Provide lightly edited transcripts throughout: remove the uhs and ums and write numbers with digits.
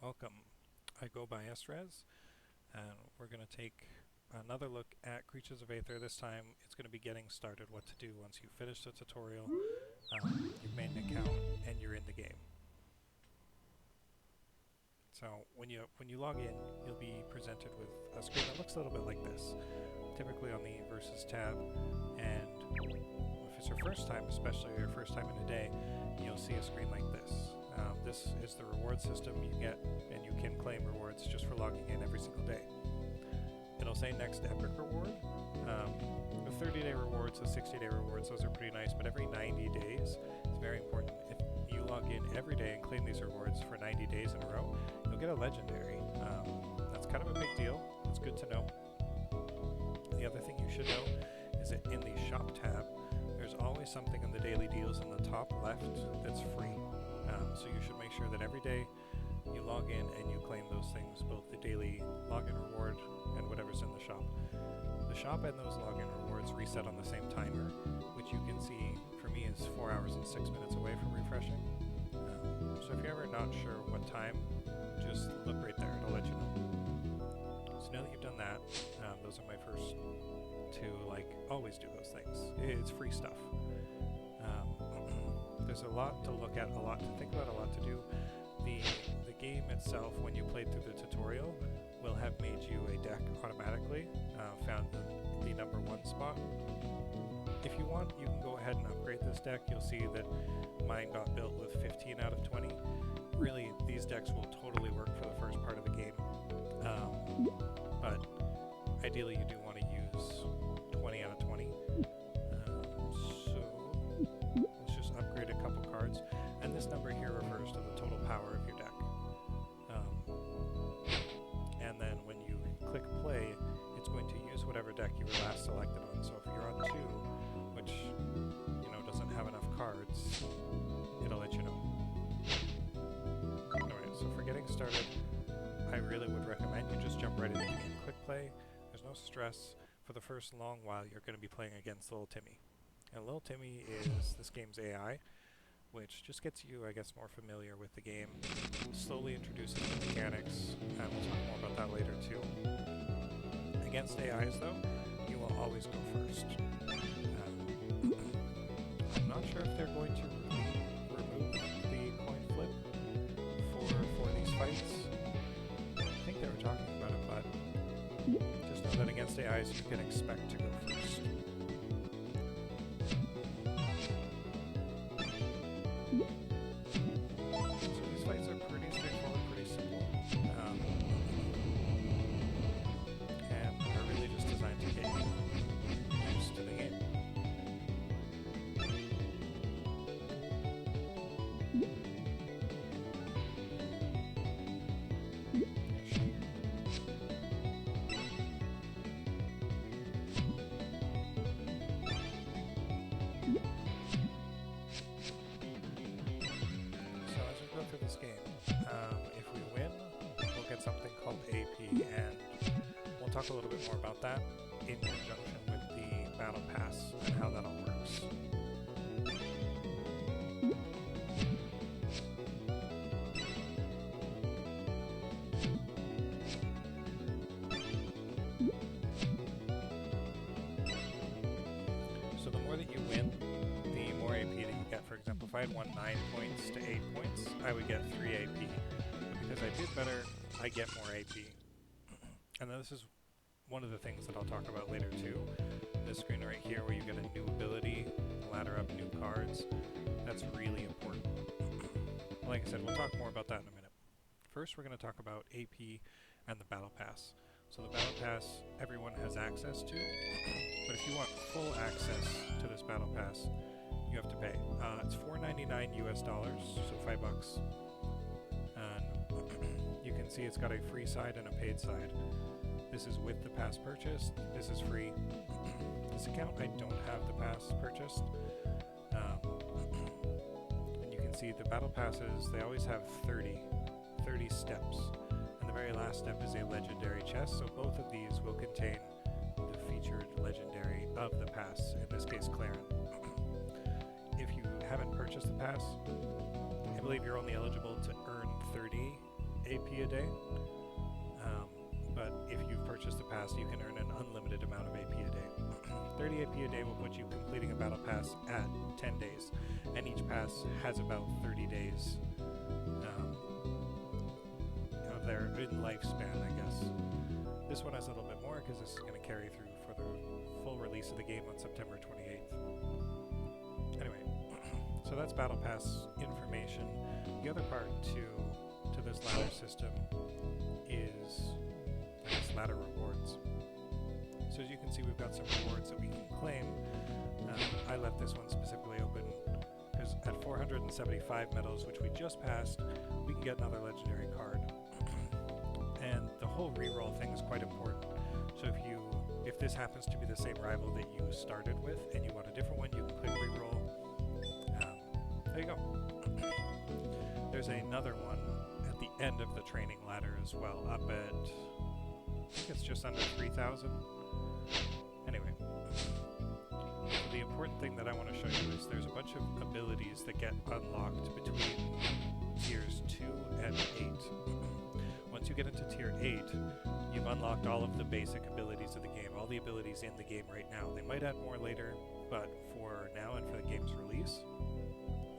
Welcome. I go by Estrez, and we're going to take another look at Creatures of Aether. This time it's going to be getting started, what to do once you finish the tutorial, you've made an account, and you're in the game. So when you log in, you'll be presented with a screen that looks a little bit like this, typically on the Versus tab, and if it's your first time, especially your first time in a day, you'll see a screen like this. This is the reward system you get, and you can claim rewards just for logging in every single day. It'll say next epic reward. The 30-day rewards, the 60-day rewards, those are pretty nice, but every 90 days is very important. If you log in every day and claim these rewards for 90 days in a row, you'll get a legendary. That's kind of a big deal. It's good to know. The other thing you should know is that in the shop tab, there's always something in the daily deals in the top left that's free. So you should make sure that every day you log in and you claim those things, both the daily login reward and whatever's in the shop. The shop and those login rewards reset on the same timer, which you can see for me is 4 hours and 6 minutes away from refreshing. So if you're ever not sure what time, just look right there, it'll let you know. So now that you've done that, those are my first two, always do those things. It's free stuff. There's a lot to look at, a lot to think about, a lot to do. The game itself, when you played through the tutorial, will have made you a deck automatically, found the number 1 spot. If you want, you can go ahead and upgrade this deck. You'll see that mine got built with 15 out of 20. Really, these decks will totally work for the first part of the game, but ideally you do want to use 20 out of 20. Upgrade a couple cards, and this number here refers to the total power of your deck. And then when you click play, it's going to use whatever deck you were last selected on. So if you're on 2, which doesn't have enough cards, it'll let you know. Alright, so for getting started, I really would recommend you just jump right into the game. Click play. There's no stress. For the first long while, you're going to be playing against Little Timmy. And Little Timmy is this game's AI, which just gets you, I guess, more familiar with the game, slowly introduces the mechanics, and we'll talk more about that later too. Against AIs, though, you will always go first. I'm not sure if they're going to remove the coin flip for these fights. I think they were talking about it, but just know that against AIs you can expect to go first. This game. If we win, we'll get something called AP, and we'll talk a little bit more about that in conjunction with the Battle Pass and how that all works. So the more that you win, the more AP that you get. For example, if I had won 9 points to 8 points, I would get 3 AP. But because I did better, I get more AP. And then this is one of the things that I'll talk about later too. This screen right here where you get a new ability, ladder up new cards, that's really important. Like I said, we'll talk more about that in a minute. First, we're going to talk about AP and the Battle Pass. So the Battle Pass, everyone has access to, but if you want full access to this Battle Pass, you have to pay. It's $4.99 US, so $5. And you can see it's got a free side and a paid side. This is with the pass purchased. This is free. This account, I don't have the pass purchased. And you can see the battle passes, they always have 30 steps. And the very last step is a legendary chest, so both of these will contain the featured legendary of the pass, in this case Claren. If you haven't purchased the pass, I believe you're only eligible to earn 30 AP AP a day. But if you've purchased the pass, you can earn an unlimited amount of AP a day. 30 AP a day will put you completing a battle pass at 10 days, and each pass has about 30 days of their in lifespan, I guess. This one has a little bit more because this is going to carry through for the full release of the game on September 28th. Anyway, so that's battle pass information. The other part to this ladder system is ladder rewards. So as you can see, we've got some rewards that we can claim. I left this one specifically open because at 475 medals, which we just passed, we can get another legendary card. And the whole reroll thing is quite important. So if this happens to be the same rival that you started with and you want a different one, you can click reroll. There you go. There's another one at the end of the training ladder as well, up at, I think it's just under 3,000. Anyway, the important thing that I want to show you is there's a bunch of abilities that get unlocked between tiers 2 and 8. Once you get into tier 8, you've unlocked all of the basic abilities of the game, all the abilities in the game right now. They might add more later, but for now and for the game's release,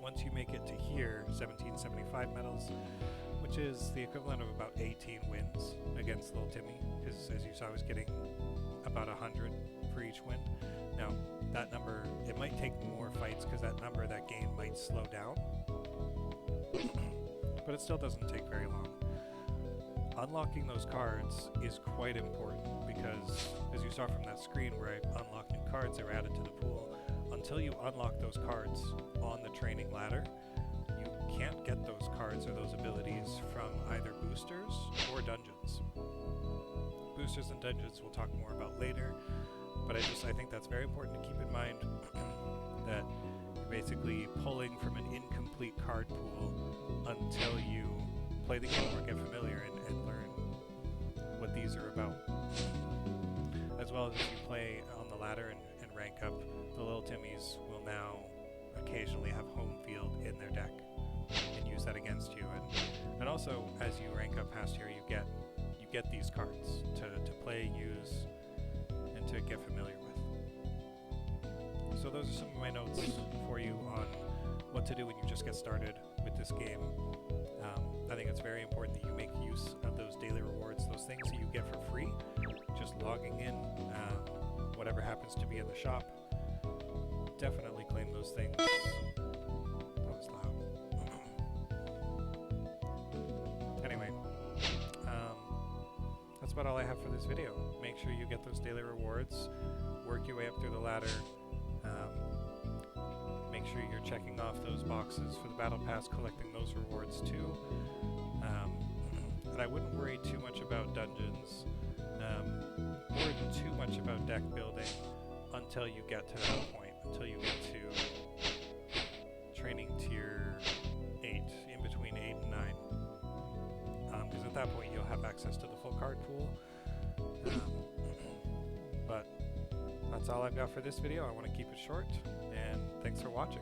once you make it to here, 1775 medals, which is the equivalent of about 18 wins against Little Timmy, because as you saw, I was getting about 100 for each win. Now, that number, it might take more fights because that number, that gain might slow down, but it still doesn't take very long. Unlocking those cards is quite important because, as you saw from that screen where I unlocked new cards that were added to the pool, until you unlock those cards on the training ladder, you can't get those cards or those abilities from either boosters or dungeons. Boosters and dungeons we'll talk more about later, but I think that's very important to keep in mind that you're basically pulling from an incomplete card pool until you play the game or get familiar and learn what these are about. As well as if you play on the ladder and rank up, the Little Timmys will now occasionally have home field in their deck and use that against you. And also, as you rank up past here, you get these cards to play, use, and to get familiar with. So those are some of my notes for you on what to do when you just get started with this game. I think it's very important that you make use of those daily rewards, those things that you get for free, just logging in, whatever happens to be in the shop. Definitely claim those things. That was loud. Anyway, that's about all I have for this video. Make sure you get those daily rewards, work your way up through the ladder, make sure you're checking off those boxes for the battle pass, collecting those rewards too. And I wouldn't worry too much about dungeons, or too much about deck building until you get to that point, until you get to training tier 8, in between 8 and 9. Because at that point you'll have access to the full card pool. But that's all I've got for this video. I want to keep it short, and thanks for watching.